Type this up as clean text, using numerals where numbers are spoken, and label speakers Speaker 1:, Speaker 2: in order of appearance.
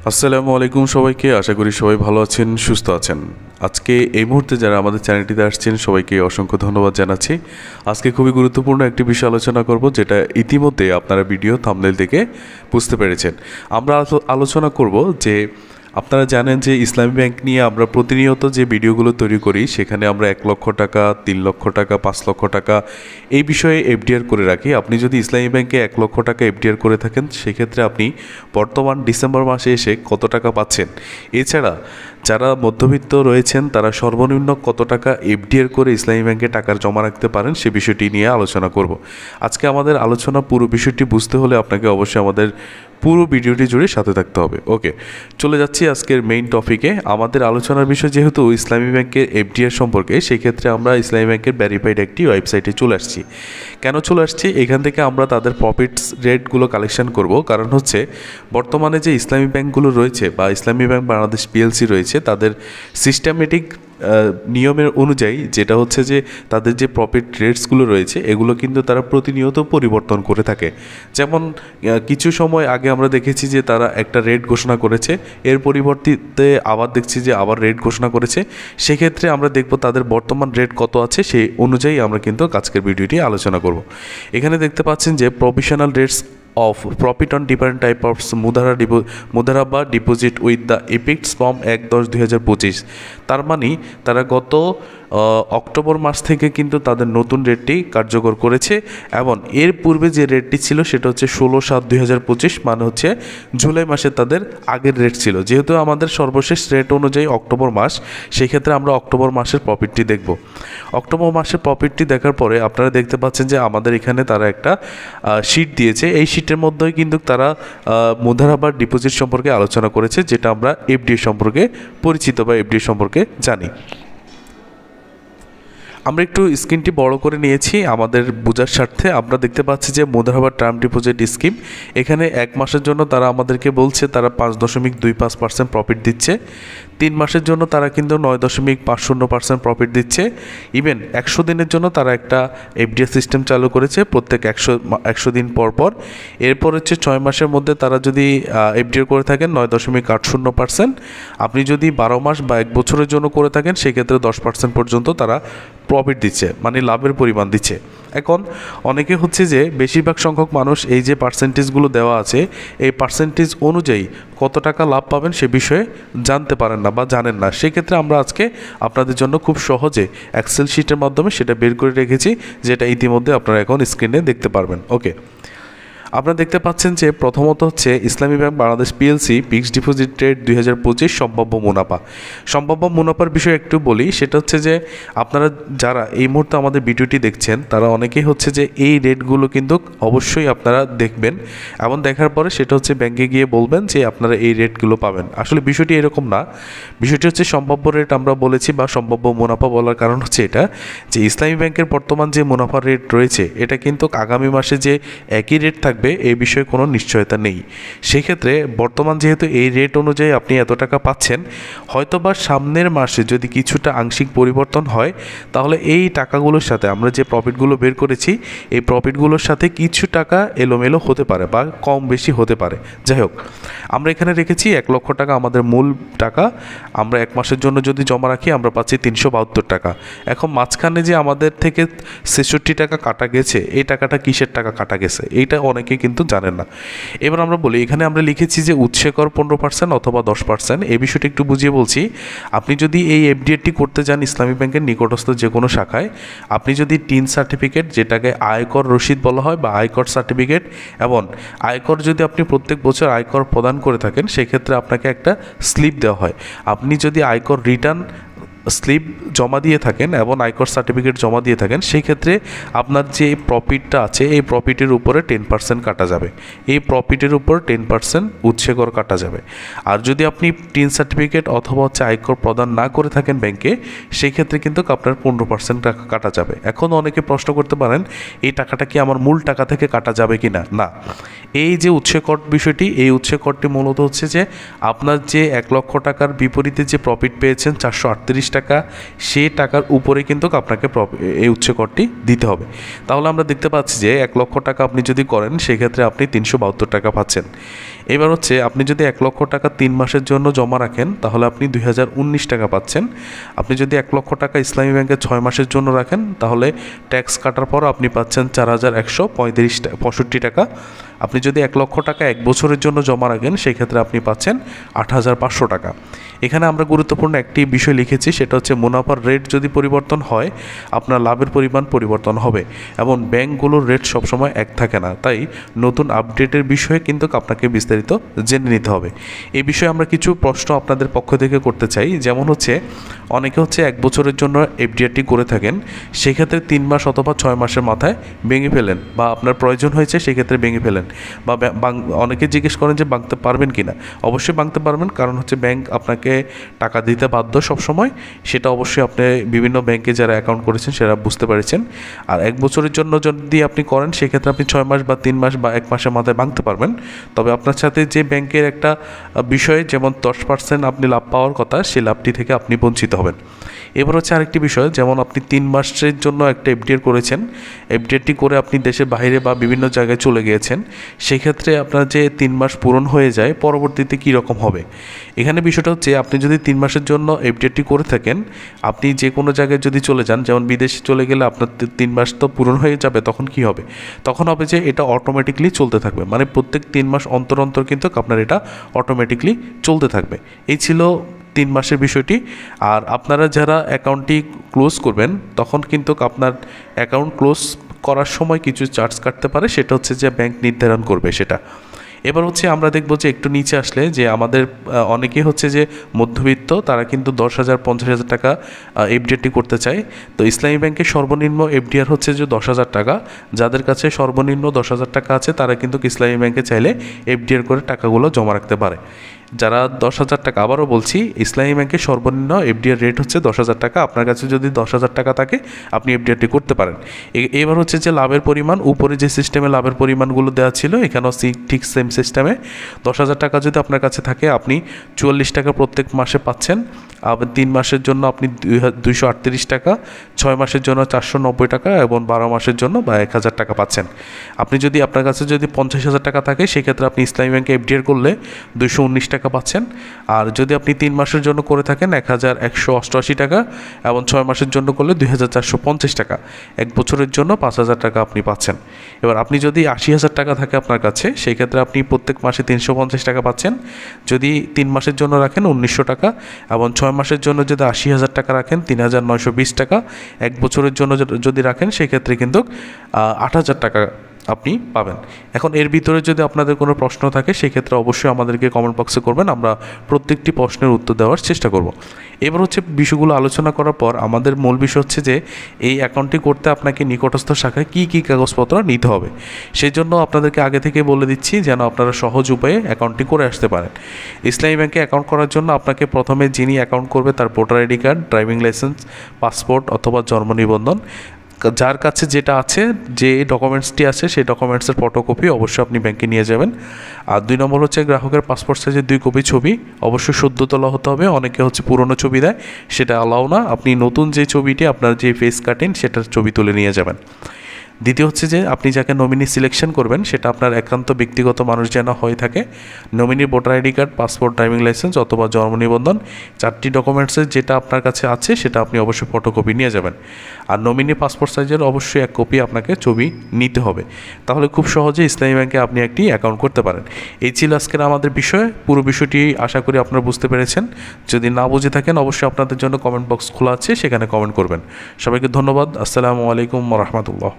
Speaker 1: আসসালামু আলাইকুম সবাইকে। আশা করি সবাই ভালো আছেন, সুস্থ আছেন। আজকে এই মুহূর্তে যারা আমাদের চ্যানেলটিতে আসছেন সবাইকে অসংখ্য ধন্যবাদ জানাচ্ছি। আজকে খুবই গুরুত্বপূর্ণ একটি বিষয় আলোচনা করব, যেটা ইতিমধ্যে আপনারা ভিডিও থাম্বনেল থেকে বুঝতে পেরেছেন। আমরা আলোচনা করব যে আপনারা জানেন যে ইসলামী ব্যাংক নিয়ে আমরা প্রতিনিয়ত যে ভিডিওগুলো তৈরি করি সেখানে আমরা 1 লক্ষ টাকা, 3 লক্ষ টাকা, 5 লক্ষ টাকা এই বিষয়ে এফডিআর করে রাখি। আপনি যদি ইসলামী ব্যাংকে 1 লক্ষ টাকা এফডিআর করে থাকেন সেক্ষেত্রে আপনি বর্তমান ডিসেম্বর মাসে এসে কত টাকা পাচ্ছেন। এছাড়া যারা মধ্যবিত্ত রয়েছেন তারা সর্বনিম্ন কত টাকা এফডিআর করে ইসলামী ব্যাংকে টাকার জমা রাখতে পারেন সে বিষয়টি নিয়ে আলোচনা করব। আজকে আমাদের আলোচনা পুরো বিষয়টি বুঝতে হলে আপনাকে অবশ্যই আমাদের পুরো ভিডিওটি জুড়ে সাথে থাকতে হবে। ওকে, চলে যাচ্ছি আজকের মেইন টপিকে। আমাদের আলোচনার বিষয় যেহেতু ইসলামী ব্যাংকের এফডিআর সম্পর্কে, সেই ক্ষেত্রে আমরা ইসলামী ব্যাংকের ভেরিফাইড একটি ওয়েবসাইটে চলে আসছি। কেন চলে আসছি? এখান থেকে আমরা তাদের প্রফিটস রেটগুলো কালেকশন করব। কারণ হচ্ছে বর্তমানে যে ইসলামী ব্যাংকগুলো রয়েছে বা ইসলামী ব্যাংক বাংলাদেশ পিএলসি রয়েছে, তাদের সিস্টেমেটিক নিয়মের অনুযায়ী যেটা হচ্ছে যে তাদের যে প্রফিট রেটসগুলো রয়েছে এগুলো কিন্তু তারা প্রতিনিয়ত পরিবর্তন করে থাকে। যেমন কিছু সময় আগে আমরা দেখেছি যে তারা একটা রেট ঘোষণা করেছে, এর পরিবর্তে আবার দেখছি যে আবার রেট ঘোষণা করেছে। সেক্ষেত্রে আমরা দেখব তাদের বর্তমান রেট কত আছে, সেই অনুযায়ী আমরা কিন্তু আজকের ভিডিওটি আলোচনা করব। এখানে দেখতে পাচ্ছেন যে provisional rates of profit on different type of মুদারা বা deposit with the effects from 1/10/2025। তার মানে তারা গত অক্টোবর মাস থেকে কিন্তু তাদের নতুন রেটটি কার্যকর করেছে এবং এর পূর্বে যে রেটটি ছিল সেটা হচ্ছে 16/7/2025, মানে হচ্ছে জুলাই মাসে তাদের আগের রেট ছিল। যেহেতু আমাদের সর্বশেষ রেট অনুযায়ী অক্টোবর মাস, সেই ক্ষেত্রে আমরা অক্টোবর মাসের প্রফিটটি দেখব। অক্টোবর মাসের প্রফিটটি দেখার পরে আপনারা দেখতে পাচ্ছেন যে আমাদের এখানে তারা একটা শিট দিয়েছে। এই শিটের মধ্যেই কিন্তু তারা মুদারা বা ডিপোজিট সম্পর্কে আলোচনা করেছে, যেটা আমরা এফডি সম্পর্কে পরিচিত বা এফডি সম্পর্কে জানি। আমরা একটু স্ক্রিনটি বড় করে নিয়েছি আমাদের বোঝার স্বার্থে। আমরা দেখতে পাচ্ছি যে মুদারা বা টার্ম ডিপোজিট স্কিম, এখানে 1 মাসের জন্য তারা আমাদেরকে বলছে তারা 5.25% প্রফিট দিচ্ছে। 3 মাসের জন্য তারা কিন্তু 9.50% প্রফিট দিচ্ছে। ইভেন 100 দিনের জন্য তারা একটা এফডিআর সিস্টেম চালু করেছে প্রত্যেক 100 দিন পর পর। এরপর হচ্ছে 6 মাসের মধ্যে তারা যদি এফডিআর করে থাকেন 9.80%। আপনি যদি 12 মাস বা 1 বছরের জন্য করে থাকেন সেক্ষেত্রে 10% পর্যন্ত তারা প্রফিট দিচ্ছে, মানে লাভের পরিমাণ দিচ্ছে। এখন অনেকে হচ্ছে যে বেশিরভাগ সংখ্যক মানুষ এই যে পার্সেন্টেজগুলো দেওয়া আছে এই পার্সেন্টেজ অনুযায়ী কত টাকা লাভ পাবেন সে বিষয়ে জানতে পারেন না বা জানেন না। সেক্ষেত্রে আমরা আজকে আপনাদের জন্য খুব সহজে এক্সেল শিটের মাধ্যমে সেটা বের করে রেখেছি, যেটা ইতিমধ্যে আপনারা এখন স্ক্রিনে দেখতে পারবেন। ওকে, আপনারা দেখতে পাচ্ছেন যে প্রথমত হচ্ছে ইসলামী bank Bangladesh PLC fixed deposit rate 2025 সম্ভাব্য মুনাফা। সম্ভাব্য মুনাফার বিষয়ে একটু বলি, সেটা হচ্ছে যে আপনারা যারা এই মুহূর্তে আমাদের ভিডিওটি দেখছেন তারা অনেকেই হচ্ছে যে এই রেটগুলো কিন্তু অবশ্যই আপনারা দেখবেন এবং দেখার পরে সেটা হচ্ছে ব্যাংকে গিয়ে বলবেন যে আপনারা এই রেটগুলো পাবেন। আসলে বিষয়টি এরকম না, বিষয়টি হচ্ছে সম্ভাব্য রেট আমরা বলেছি বা সম্ভাব্য মুনাফা বলার কারণ হচ্ছে এটা যে ইসলামী ব্যাংকের বর্তমান যে মুনাফার রেট রয়েছে এটা কিন্তু আগামী মাসে যে একই রেট থাকবে এই বিষয়ে কোনো নিশ্চয়তা নেই। সেক্ষেত্রে বর্তমান যেহেতু এই রেট অনুযায়ী আপনি এত টাকা পাচ্ছেন, হয়তোবা সামনের মাসে যদি কিছুটা আংশিক পরিবর্তন হয় তাহলে এই টাকাগুলোর সাথে আমরা যে প্রফিটগুলো বের করেছি এই প্রফিটগুলোর সাথে কিছু টাকা এলোমেলো হতে পারে বা কম বেশি হতে পারে। যাই হোক, আমরা এখানে রেখেছি 1 লক্ষ টাকা আমাদের মূল টাকা। আমরা 1 মাসের জন্য যদি জমা রাখি আমরা পাচ্ছি 372 টাকা। এখন মাঝখানে যে আমাদের থেকে 66 টাকা কাটা গেছে, এই টাকাটা কিসের টাকা কাটা গেছে এইটা অনেকে কিন্তু জানেন না। এবার আমরা বলি, এখানে আমরা লিখেছি যে উৎসে কর 15% অথবা 10%। এই বিষয়টি একটু বুঝিয়ে বলছি। আপনি যদি এই এফডিআরটি করতে যান ইসলামী ব্যাংকের নিকটস্থ যে কোনো শাখায়, আপনি যদি টিন সার্টিফিকেট, যেটাকে আয়কর রসিদ বলা হয় বা আয়কর সার্টিফিকেট, এবং আয়কর যদি আপনি প্রত্যেক বছর আয়কর প্রদান করে থাকেন সেক্ষেত্রে আপনাকে একটা স্লিপ দেওয়া হয়। আপনি যদি আয়কর রিটার্ন স্লিপ জমা দিয়ে থাকেন এবং আয়কর সার্টিফিকেট জমা দিয়ে থাকেন সেই ক্ষেত্রে আপনার যে প্রফিটটা আছে এই প্রফিটের উপরে 10% কাটা যাবে। এই প্রফিটের উপর 10% উৎসে কর কাটা যাবে। আর যদি আপনি টিন সার্টিফিকেট অথবা হচ্ছে আয়কর প্রদান না করে থাকেন ব্যাংকে, সেই ক্ষেত্রে কিন্তু আপনার 15% টাকা কাটা যাবে। এখন অনেকে প্রশ্ন করতে পারেন এই টাকাটা কি আমার মূল টাকা থেকে কাটা যাবে কি না? না, এই যে উৎসে কর বিষয়টি, এই উৎসে করটি মূলত হচ্ছে যে আপনার যে 1 লক্ষ টাকার বিপরীতে যে প্রফিট পেয়েছেন 438 টাকা, সেই টাকার উপরে কিন্তু আপনাকে এই উৎসে করটি দিতে হবে। তাহলে আমরা দেখতে পাচ্ছি যে 1 লক্ষ টাকা আপনি যদি করেন সেক্ষেত্রে আপনি 372 টাকা পাচ্ছেন। এবার হচ্ছে আপনি যদি 1 লক্ষ টাকা 3 মাসের জন্য জমা রাখেন তাহলে আপনি 2019 টাকা পাচ্ছেন। আপনি যদি 1 লক্ষ টাকা ইসলামী ব্যাংকে 6 মাসের জন্য রাখেন তাহলে ট্যাক্স কাটার পর আপনি পাচ্ছেন 4165 টাকা। আপনি যদি 1 লক্ষ টাকা 1 বছরের জন্য জমা রাখেন সেক্ষেত্রে আপনি পাচ্ছেন 8500 টাকা। এখানে আমরা গুরুত্বপূর্ণ একটি বিষয় লিখেছি, সেটা হচ্ছে মুনাফার রেট যদি পরিবর্তন হয় আপনার লাভের পরিমাণ পরিবর্তন হবে, এবং ব্যাংকগুলোর রেট সবসময় এক থাকে না। তাই নতুন আপডেটের বিষয়ে কিন্তু আপনাকে বিস্তারিত জেনে নিতে হবে। এই বিষয়ে আমরা কিছু প্রশ্ন আপনাদের পক্ষ থেকে করতে চাই। যেমন হচ্ছে অনেকে হচ্ছে 1 বছরের জন্য এফডিআরটি করে থাকেন, সেক্ষেত্রে 3 মাস অথবা 6 মাসের মাথায় ভেঙে ফেলেন, বা আপনার প্রয়োজন হয়েছে সেক্ষেত্রে ভেঙে ফেলেন, বা অনেকে জিজ্ঞেস করেন যে ভাঙতে পারবেন কি না। অবশ্যই ভাঙতে পারবেন, কারণ হচ্ছে ব্যাংক আপনাকে টাকা দিতে বাধ্য সবসময়। সেটা অবশ্যই আপনি বিভিন্ন ব্যাংকে যারা অ্যাকাউন্ট করেছেন সেটা বুঝতে পেরেছেন। আর 1 বছরের জন্য যদি আপনি করেন সেক্ষেত্রে আপনি 6 মাস বা 3 মাস বা 1 মাসের মাথায় ভাঙতে পারবেন। তবে আপনার সাথে যে ব্যাংকের একটা বিষয়, যেমন 10% আপনি লাভ পাওয়ার কথা, সেই লাভটি থেকে আপনি বঞ্চিত হবেন। এবার হচ্ছে আরেকটি বিষয়, যেমন আপনি 3 মাসের জন্য একটা এফডিআর করেছেন, এফডিআরটি করে আপনি দেশের বাইরে বা বিভিন্ন জায়গায় চলে গিয়েছেন, সেক্ষেত্রে আপনার যে 3 মাস পূরণ হয়ে যায় পরবর্তীতে কী রকম হবে। এখানে বিষয়টা হচ্ছে আপনি যদি 3 মাসের জন্য এফডিআরটি করে থাকেন, আপনি যে কোনো জায়গায় যদি চলে যান, যেমন বিদেশে চলে গেলে আপনার 3 মাস তো পূরণ হয়ে যাবে, তখন কি হবে? তখন হবে যে এটা অটোমেটিকলি চলতে থাকবে, মানে প্রত্যেক 3 মাস অন্তর অন্তর কিন্তু আপনার এটা অটোমেটিকলি চলতে থাকবে। এই ছিল 3 মাসের বিষয়টি। আর আপনারা যারা অ্যাকাউন্টটি ক্লোজ করবেন তখন কিন্তু আপনার অ্যাকাউন্ট ক্লোজ করার সময় কিছু চার্জ কাটতে পারে, সেটা হচ্ছে যে ব্যাংক নির্ধারণ করবে সেটা। এবার হচ্ছে আমরা দেখব যে একটু নিচে আসলে যে আমাদের অনেকেই হচ্ছে যে মধ্যবিত্ত, তারা কিন্তু 10,000 50,000 টাকা এফডিআরটি করতে চায়। তো ইসলামী ব্যাংকের সর্বনিম্ন এফডিআর হচ্ছে যে 10,000 টাকা। যাদের কাছে সর্বনিম্ন 10,000 টাকা আছে তারা কিন্তু ইসলামী ব্যাংকে চাইলে এফডিআর করে টাকাগুলো জমা রাখতে পারে। যারা 10,000 টাকা, আবারও বলছি, ইসলামী ব্যাংকের সর্বনিম্ন এফডিআর রেট হচ্ছে 10,000 টাকা। আপনার কাছে যদি 10,000 টাকা থাকে আপনি এফডিআরটি করতে পারেন। এবার হচ্ছে যে লাভের পরিমাণ, উপরে যে সিস্টেমে লাভের পরিমাণগুলো দেওয়া ছিল এখানেও ঠিক সেম সিস্টেমে 10,000 টাকা যদি আপনার কাছে থাকে আপনি 44 টাকা প্রত্যেক মাসে পাচ্ছেন। আবার 3 মাসের জন্য আপনি 238 টাকা, 6 মাসের জন্য 490 টাকা এবং 12 মাসের জন্য বা 1,000 টাকা পাচ্ছেন। আপনি যদি আপনার কাছে যদি 50,000 টাকা থাকে সেক্ষেত্রে আপনি ইসলামী ব্যাংকে এফডিআর করলে 219 টাকা পাচ্ছেন। আর যদি আপনি 3 মাসের জন্য করে থাকেন 1,188 টাকা, এবং 6 মাসের জন্য করলে 2,450 টাকা, 1 বছরের জন্য 5,000 টাকা আপনি পাচ্ছেন। এবার আপনি যদি 80,000 টাকা থাকে আপনার কাছে সেই ক্ষেত্রে আপনি প্রত্যেক মাসে 350 টাকা পাচ্ছেন। যদি 3 মাসের জন্য রাখেন 1,900 টাকা, এবং 6 মাসের জন্য যদি 80,000 টাকা রাখেন 3,920 টাকা, 1 বছরের জন্য যদি রাখেন সেক্ষেত্রে কিন্তু 8,000 টাকা আপনি পাবেন। এখন এর ভিতরে যদি আপনাদের কোনো প্রশ্ন থাকে সেক্ষেত্রে অবশ্যই আমাদেরকে কমেন্ট বক্সে করবেন, আমরা প্রত্যেকটি প্রশ্নের উত্তর দেওয়ার চেষ্টা করব। এবার হচ্ছে বিষয়গুলো আলোচনা করার পর আমাদের মূল বিষয় হচ্ছে যে এই অ্যাকাউন্টটি করতে আপনাকে নিকটস্থ শাখায় কী কী কাগজপত্র নিতে হবে। সেই জন্য আপনাদেরকে আগে থেকে বলে দিচ্ছি যেন আপনারা সহজ উপায়ে অ্যাকাউন্টটি করে আসতে পারেন। ইসলামী ব্যাংকে অ্যাকাউন্ট করার জন্য আপনাকে প্রথমে যিনি অ্যাকাউন্ট করবে তার voter ID card, driving licence, passport অথবা জন্ম নিবন্ধন, যার কাছে যেটা আছে, যে ডকুমেন্টসটি আছে সেই ডকুমেন্টসের ফটোকপি অবশ্যই আপনি ব্যাংকে নিয়ে যাবেন। আর 2 নম্বর হচ্ছে গ্রাহকের পাসপোর্ট সাইজের 2 কপি ছবি, অবশ্যই সদ্য তোলা হতে হবে। অনেকে হচ্ছে পুরনো ছবি দেয়, সেটা অ্যালাউ না। আপনি নতুন যে ছবিটি আপনার যে ফেস কাটেন সেটার ছবি তুলে নিয়ে যাবেন। দ্বিতীয় হচ্ছে যে আপনি যাকে নমিনি সিলেকশন করবেন সেটা আপনার একান্ত ব্যক্তিগত মানুষ যেন হয়ে থাকে। Nominee voter ID card, passport, driving licence অথবা জন্ম নিবন্ধন, 4টি ডকুমেন্টসের যেটা আপনার কাছে আছে সেটা আপনি অবশ্যই ফটোকপি নিয়ে যাবেন। আর নমিনি পাসপোর্ট সাইজের অবশ্যই 1 কপি আপনাকে ছবি নিতে হবে। তাহলে খুব সহজে ইসলামী ব্যাংকে আপনি একটি অ্যাকাউন্ট করতে পারেন। এই ছিল আজকের আমাদের বিষয়। পুরো বিষয়টি আশা করি আপনারা বুঝতে পেরেছেন। যদি না বুঝে থাকেন অবশ্যই আপনাদের জন্য কমেন্ট বক্স খোলা আছে, সেখানে কমেন্ট করবেন। সবাইকে ধন্যবাদ। আসসালামু আলাইকুম ওয়া রাহমাতুল্লাহ।